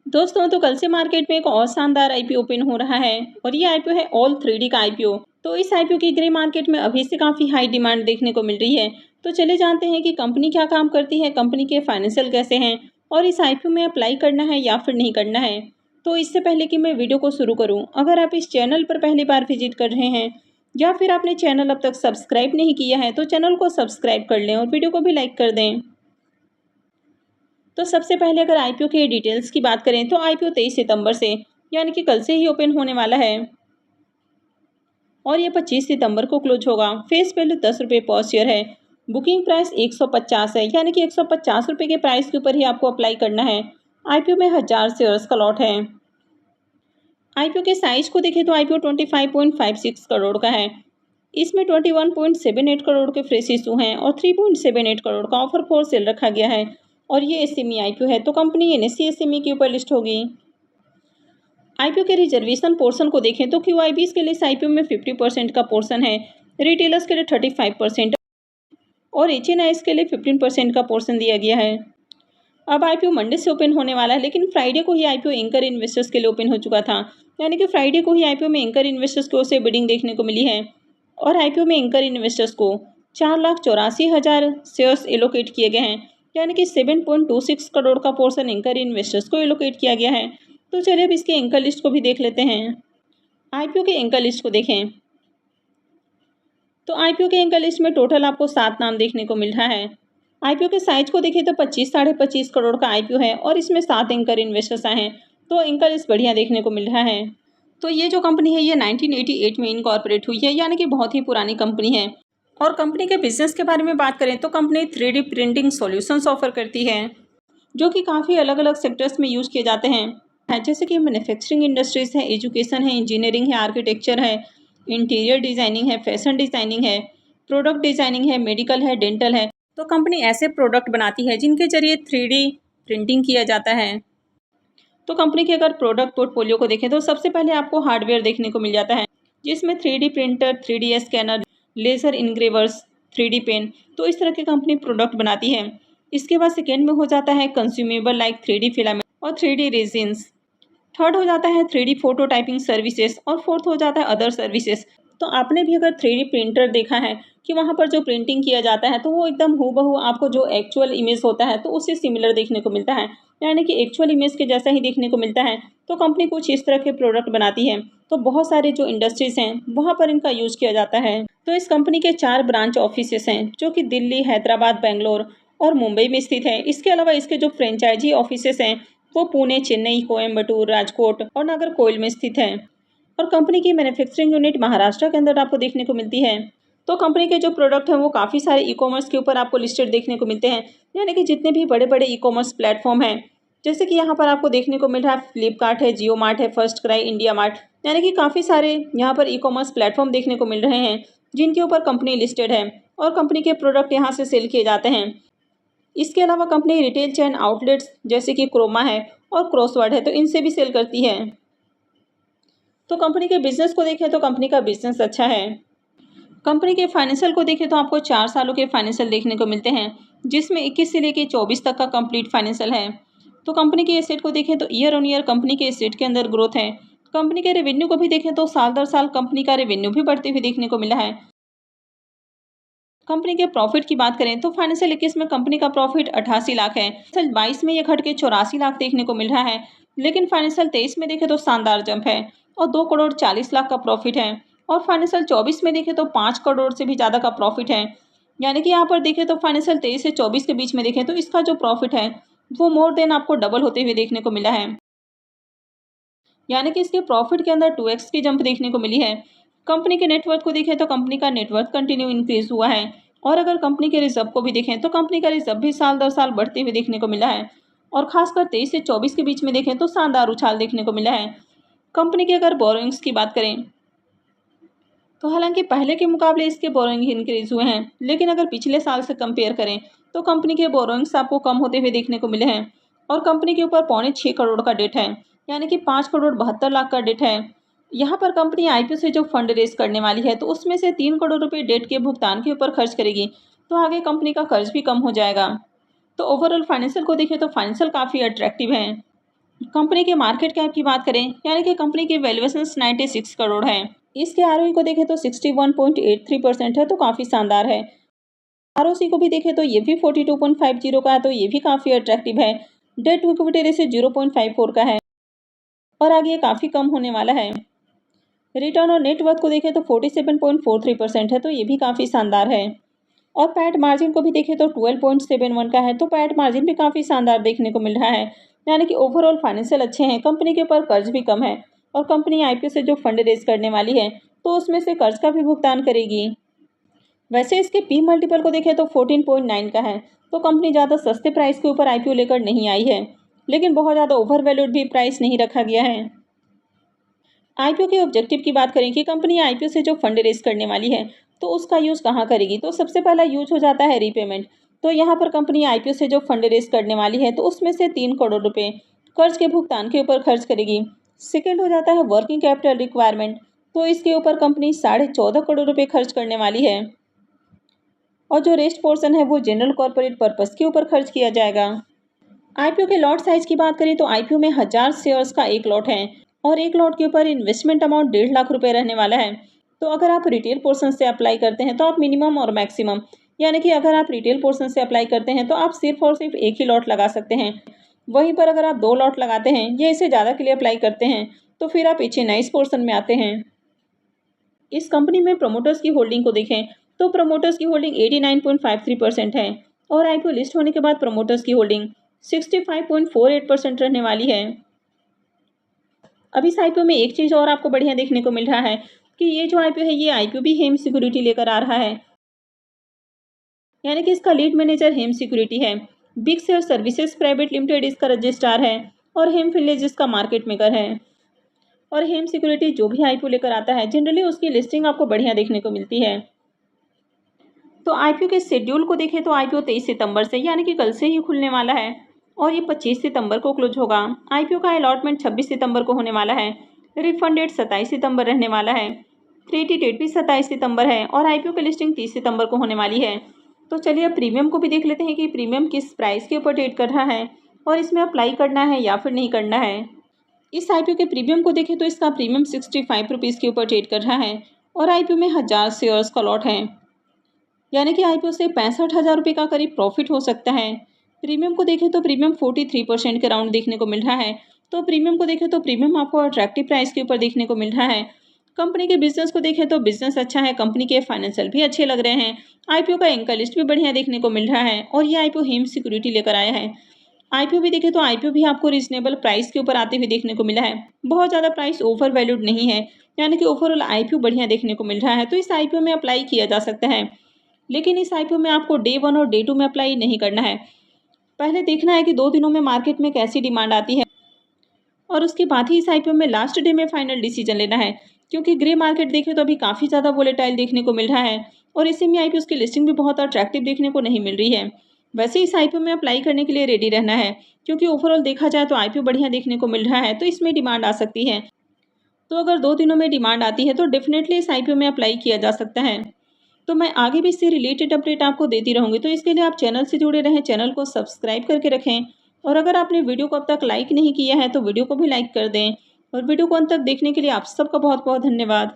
दोस्तों तो कल से मार्केट में एक और शानदार आईपीओ ओपन हो रहा है और ये आईपीओ है ऑल 3D का आईपीओ। तो इस आईपीओ की ग्रे मार्केट में अभी से काफ़ी हाई डिमांड देखने को मिल रही है। तो चले जानते हैं कि कंपनी क्या काम करती है, कंपनी के फाइनेंशियल कैसे हैं और इस आईपीओ में अप्लाई करना है या फिर नहीं करना है। तो इससे पहले कि मैं वीडियो को शुरू करूँ, अगर आप इस चैनल पर पहली बार विजिट कर रहे हैं या फिर आपने चैनल अब तक सब्सक्राइब नहीं किया है तो चैनल को सब्सक्राइब कर लें और वीडियो को भी लाइक कर दें। तो सबसे पहले अगर आईपीओ के डिटेल्स की बात करें तो आईपीओ 23 सितंबर से यानी कि कल से ही ओपन होने वाला है और ये 25 सितंबर को क्लोज होगा। फेस वैल्यू 10 रुपये पर शेयर है। बुकिंग प्राइस 150 है, यानी कि 150 रुपये के प्राइस के ऊपर ही आपको अप्लाई करना है। आईपीओ में 1000 शेयर्स का लॉट है। आईपीओ के साइज को देखें तो आईपीओ 25.56 करोड़ का है। इसमें 21.78 करोड़ के फ्रेश इशू हैं और 3.78 करोड़ का ऑफर फॉर सेल रखा गया है और ये एसएमई आईपीओ है, तो कंपनी एनएससी एसएमई के ऊपर लिस्ट होगी। आईपीओ के रिजर्वेशन पोर्शन को देखें तो क्यूआईबीज के लिए इस आईपीओ में 50% का पोर्शन है, रिटेलर्स के लिए 35% और एचएनआईज के लिए 15% का पोर्शन दिया गया है। अब आईपीओ मंडे से ओपन होने वाला है, लेकिन फ्राइडे को ही आईपीओ एंकर इन्वेस्टर्स के लिए ओपन हो चुका था, यानी कि फ्राइडे को ही आईपीओ में एंकर इन्वेस्टर्स की ओर से बिडिंग देखने को मिली है और आईपीओ में एंकर इन्वेस्टर्स को 4,84,000 शेयर्स एलोकेट किए गए हैं, यानी कि 7.26 करोड़ का पोर्शन एंकर इन्वेस्टर्स को एलोकेट किया गया है। तो चलिए अब इसके एंकर लिस्ट को भी देख लेते हैं। आईपीओ के एंकर लिस्ट को देखें तो आईपीओ के एंकर लिस्ट में टोटल आपको 7 नाम देखने को मिल रहा है। आईपीओ के साइज को देखें तो 25-25.5 करोड़ का आईपीओ है और इसमें 7 एंकर इन्वेस्टर्स आए हैं, तो एंकर लिस्ट बढ़िया देखने को मिल रहा है। तो ये जो कंपनी है ये 1988 में इनकॉर्पोरेट हुई है, यानी कि बहुत ही पुरानी कंपनी है। और कंपनी के बिजनेस के बारे में बात करें तो company 3D printing solutions offer करती है जो कि काफ़ी अलग अलग सेक्टर्स में यूज़ किए जाते हैं, जैसे कि मैन्युफैक्चरिंग इंडस्ट्रीज़ है, एजुकेशन है, इंजीनियरिंग है, आर्किटेक्चर है, इंटीरियर डिज़ाइनिंग है, फैशन डिज़ाइनिंग है, प्रोडक्ट डिज़ाइनिंग है, मेडिकल है, डेंटल है। तो कंपनी ऐसे प्रोडक्ट बनाती है जिनके जरिए 3D प्रिंटिंग किया जाता है। तो कंपनी के अगर प्रोडक्ट पोर्टफोलियो को देखें तो सबसे पहले आपको हार्डवेयर देखने को मिल जाता है, जिसमें 3D printer, 3D scanner, laser engravers, 3D pen, तो इस तरह की कंपनी प्रोडक्ट बनाती है। इसके बाद सेकेंड में हो जाता है कंज्यूमेबल लाइक 3D फिलामेंट और 3D रेजिन्स। थर्ड हो जाता है 3D फोटो टाइपिंग सर्विसेज और फोर्थ हो जाता है अदर सर्विसेज। तो आपने भी अगर 3D प्रिंटर देखा है कि वहाँ पर जो प्रिंटिंग किया जाता है तो वो एकदम हूबहू आपको जो एक्चुअल इमेज होता है तो उससे सिमिलर देखने को मिलता है, यानी कि एक्चुअल इमेज के जैसा ही देखने को मिलता है। तो कंपनी कुछ इस तरह के प्रोडक्ट बनाती है, तो बहुत सारे जो इंडस्ट्रीज़ हैं वहाँ पर इनका यूज़ किया जाता है। तो इस कंपनी के 4 ब्रांच ऑफिसेस हैं जो कि दिल्ली, हैदराबाद, बेंगलोर और मुंबई में स्थित है। इसके अलावा इसके जो फ्रेंचाइजी ऑफिसेस हैं वो पुणे, चेन्नई, कोयम्बटूर, राजकोट और नागरकोइल में स्थित है। और कंपनी की मैन्युफैक्चरिंग यूनिट महाराष्ट्र के अंदर आपको देखने को मिलती है। तो कंपनी के जो प्रोडक्ट हैं वो काफ़ी सारे ई कॉमर्स के ऊपर आपको लिस्टेड देखने को मिलते हैं, यानी कि जितने भी बड़े बड़े ई कॉमर्स प्लेटफॉर्म हैं, जैसे कि यहाँ पर आपको देखने को मिल रहा है फ्लिपकार्ट है, जियो मार्ट है, फर्स्ट क्राई, इंडिया मार्ट, यानी कि काफ़ी सारे यहाँ पर ई कॉमर्स प्लेटफॉर्म देखने को मिल रहे हैं जिनके ऊपर कंपनी लिस्टेड है और कंपनी के प्रोडक्ट यहाँ से सेल किए जाते हैं। इसके अलावा कंपनी रिटेल चेन आउटलेट्स जैसे कि क्रोमा है और क्रॉसवर्ड है तो इनसे भी सेल करती है। तो कंपनी के बिजनेस को देखें तो कंपनी का बिजनेस अच्छा है। कंपनी के फाइनेंशियल को देखें तो आपको 4 सालों के फाइनेंशियल देखने को मिलते हैं, जिसमें 21 से लेकर 24 तक का कंप्लीट फाइनेंशियल है। तो कंपनी के एसेट को देखें तो ईयर ऑन ईयर कंपनी के एसेट के अंदर ग्रोथ है। कंपनी के रेवेन्यू को भी देखें तो साल दर साल कंपनी का रेवेन्यू भी बढ़ते हुए देखने को मिला है। कंपनी के प्रॉफिट की बात करें तो फाइनेंशियल 21 में कंपनी का प्रॉफिट 88 लाख है, फाइनेंशियल 22 में यह घट के 84 लाख देखने को मिल रहा है, लेकिन फाइनेंशियल 23 में देखें तो शानदार जंप है और 2 करोड़ 40 लाख का प्रॉफिट है और फाइनेंशियल 24 में देखें तो 5 करोड़ से भी ज़्यादा का प्रॉफिट है। यानी कि यहाँ पर देखें तो फाइनेंशियल 23 से 24 के बीच में देखें तो इसका जो प्रॉफिट है वो मोर देन आपको डबल होते हुए देखने को मिला है, यानी कि इसके प्रॉफिट के अंदर 2x की जंप देखने को मिली है। कंपनी के नेटवर्थ को देखें तो कंपनी का नेटवर्थ कंटिन्यू इंक्रीज हुआ है और अगर कंपनी के रिजर्व को भी देखें तो कंपनी का रिजर्व भी साल दर साल बढ़ते हुए देखने को मिला है और खासकर 23 से 24 के बीच में देखें तो शानदार उछाल देखने को मिला है। कंपनी के अगर बोरोइंग्स की बात करें तो हालांकि पहले के मुकाबले इसके बोरोइंग इंक्रीज हुए हैं, लेकिन अगर पिछले साल से कंपेयर करें तो कंपनी के बोरोइंग्स आपको कम होते हुए देखने को मिले हैं और कंपनी के ऊपर 6.25 करोड़ का डेट है, यानी कि 5 करोड़ 72 लाख का डेट है। यहाँ पर कंपनी आईपीओ से जो फंड रेज करने वाली है तो उसमें से 3 करोड़ रुपए डेट के भुगतान के ऊपर खर्च करेगी, तो आगे कंपनी का कर्ज भी कम हो जाएगा। तो ओवरऑल फाइनेंशियल को देखें तो फाइनेंशियल काफ़ी अट्रैक्टिव है। कंपनी के मार्केट कैप की बात करें, यानी कि कंपनी की वैल्यूएशन 96 करोड़ है। इसके आरओई को देखें तो 61.83% है, तो काफ़ी शानदार है। आरओसी को भी देखें तो ये भी 42.50 का है, तो ये भी काफ़ी अट्रैक्टिव है। डेट टू इक्विटी रेशियो 0.54 का है और आगे ये काफ़ी कम होने वाला है। रिटर्न और नेटवर्थ को देखें तो 47.43% है, तो ये भी काफ़ी शानदार है। और पैट मार्जिन को भी देखें तो 12.71 का है, तो पैट मार्जिन भी काफ़ी शानदार देखने को मिल रहा है। यानी कि ओवरऑल फाइनेंशियल अच्छे हैं, कंपनी के ऊपर कर्ज भी कम है और कंपनी आईपीओ से जो फंड रेज करने वाली है तो उसमें से कर्ज का भी भुगतान करेगी। वैसे इसके पी मल्टीपल को देखें तो 14.9 का है, तो कंपनी ज़्यादा सस्ते प्राइस के ऊपर आईपीओ लेकर नहीं आई है, लेकिन बहुत ज़्यादा ओवर वैल्यूड भी प्राइस नहीं रखा गया है। आईपीओ के ऑब्जेक्टिव की बात करें कि कंपनी आईपीओ से जो फंड रेज करने वाली है तो उसका यूज़ कहाँ करेगी, तो सबसे पहला यूज हो जाता है रीपेमेंट। तो यहाँ पर कंपनी आईपीओ से जो फंड रेज करने वाली है तो उसमें से 3 करोड़ रुपए कर्ज के भुगतान के ऊपर खर्च करेगी। सेकेंड हो जाता है वर्किंग कैपिटल रिक्वायरमेंट, तो इसके ऊपर कंपनी 14.5 करोड़ रुपए खर्च करने वाली है और जो रेस्ट पोर्शन है वो जनरल कॉर्पोरेट पर्पस के ऊपर खर्च किया जाएगा। आईपीओ के लॉट साइज की बात करें तो आईपीओ में 1000 शेयर्स का एक लॉट है और एक लॉट के ऊपर इन्वेस्टमेंट अमाउंट 1.5 लाख रुपए रहने वाला है। तो अगर आप रिटेल पोर्शन से अप्लाई करते हैं तो आप मिनिमम और मैक्सिमम, यानी कि अगर आप रिटेल पोर्शन से अप्लाई करते हैं तो आप सिर्फ और सिर्फ एक ही लॉट लगा सकते हैं। वहीं पर अगर आप 2 लॉट लगाते हैं या इससे ज़्यादा के लिए अप्लाई करते हैं तो फिर आप एच पोर्शन में आते हैं। इस कंपनी में प्रोमोटर्स की होल्डिंग को देखें तो प्रोमोटर्स की होल्डिंग 89.53% है और आईपीओ लिस्ट होने के बाद प्रोमोटर्स की होल्डिंग 65.48% रहने वाली है। अब इस आईपीओ में एक चीज़ और आपको बढ़िया देखने को मिल रहा है कि ये जो आईपीओ है ये आईपीओ भी हेम सिक्योरिटी लेकर आ रहा है, यानी कि इसका लीड मैनेजर हेम सिक्योरिटी है। Big share services private limited इसका रजिस्ट्रार है और हेम फिनलेज इसका मार्केट मेकर है। और हेम सिक्योरिटी जो भी आईपीओ लेकर आता है जनरली उसकी लिस्टिंग आपको बढ़िया देखने को मिलती है। तो आईपीओ के शेड्यूल को देखें तो आईपीओ 23 सितंबर से, यानी कि कल से ही खुलने वाला है और ये 25 सितंबर को क्लोज होगा। आईपीओ का अलॉटमेंट 26 सितंबर को होने वाला है। रिफंड डेट 27 सितंबर रहने वाला है। क्रेडिट डेट भी 27 सितंबर है और आईपीओ की लिस्टिंग 30 सितंबर को होने वाली है। तो चलिए अब प्रीमियम को भी देख लेते हैं कि प्रीमियम किस प्राइस के ऊपर ट्रेड कर रहा है और इसमें अप्लाई करना है या फिर नहीं करना है। इस आईपीओ के प्रीमियम को देखें तो इसका प्रीमियम 65 रुपीज़ के ऊपर ट्रेड कर रहा है और आईपीओ में 1000 शेयर्स का लॉट है, यानी कि आईपीओ से 65,000 रुपये का करीब प्रॉफिट हो सकता है। प्रीमियम को देखें तो प्रीमियम 43% के राउंड देखने को मिल रहा है। तो प्रीमियम को देखें तो प्रीमियम आपको अट्रैक्टिव प्राइस के ऊपर देखने को मिल रहा है। कंपनी के बिजनेस को देखें तो बिजनेस अच्छा है, कंपनी के फाइनेंशियल भी अच्छे लग रहे हैं। आईपीओ का एंकर लिस्ट भी बढ़िया देखने को मिल रहा है और ये आईपीओ हेम सिक्योरिटी लेकर आया है। आईपीओ भी देखें तो आईपीओ भी आपको रीजनेबल प्राइस के ऊपर आते हुए देखने को मिला है। बहुत ज़्यादा प्राइस ओवर वैल्यूड नहीं है, यानी कि ओवरऑल आईपीओ बढ़िया देखने को मिल रहा है। तो इस आईपीओ में अप्लाई किया जा सकता है, लेकिन इस आईपीओ में आपको डे 1 और डे 2 में अप्लाई नहीं करना है। पहले देखना है कि 2 दिनों में मार्केट में कैसी डिमांड आती है और उसके बाद ही इस आईपीओ में लास्ट डे में फाइनल डिसीजन लेना है, क्योंकि ग्रे मार्केट देखें तो अभी काफ़ी ज़्यादा वोलेटाइल देखने को मिल रहा है और इसी में आईपीओ की लिस्टिंग भी बहुत अट्रैक्टिव देखने को नहीं मिल रही है। वैसे इस आईपीओ में अप्लाई करने के लिए रेडी रहना है, क्योंकि ओवरऑल देखा जाए तो आईपीओ बढ़िया देखने को मिल रहा है, तो इसमें डिमांड आ सकती है। तो अगर 2 दिनों में डिमांड आती है तो डेफिनेटली इस आईपीओ में अप्लाई किया जा सकता है। तो मैं आगे भी इससे रिलेटेड अपडेट आपको देती रहूँगी, तो इसके लिए आप चैनल से जुड़े रहें, चैनल को सब्सक्राइब करके रखें और अगर आपने वीडियो को अब तक लाइक नहीं किया है तो वीडियो को भी लाइक कर दें और वीडियो को अंत तक देखने के लिए आप सबका बहुत बहुत धन्यवाद।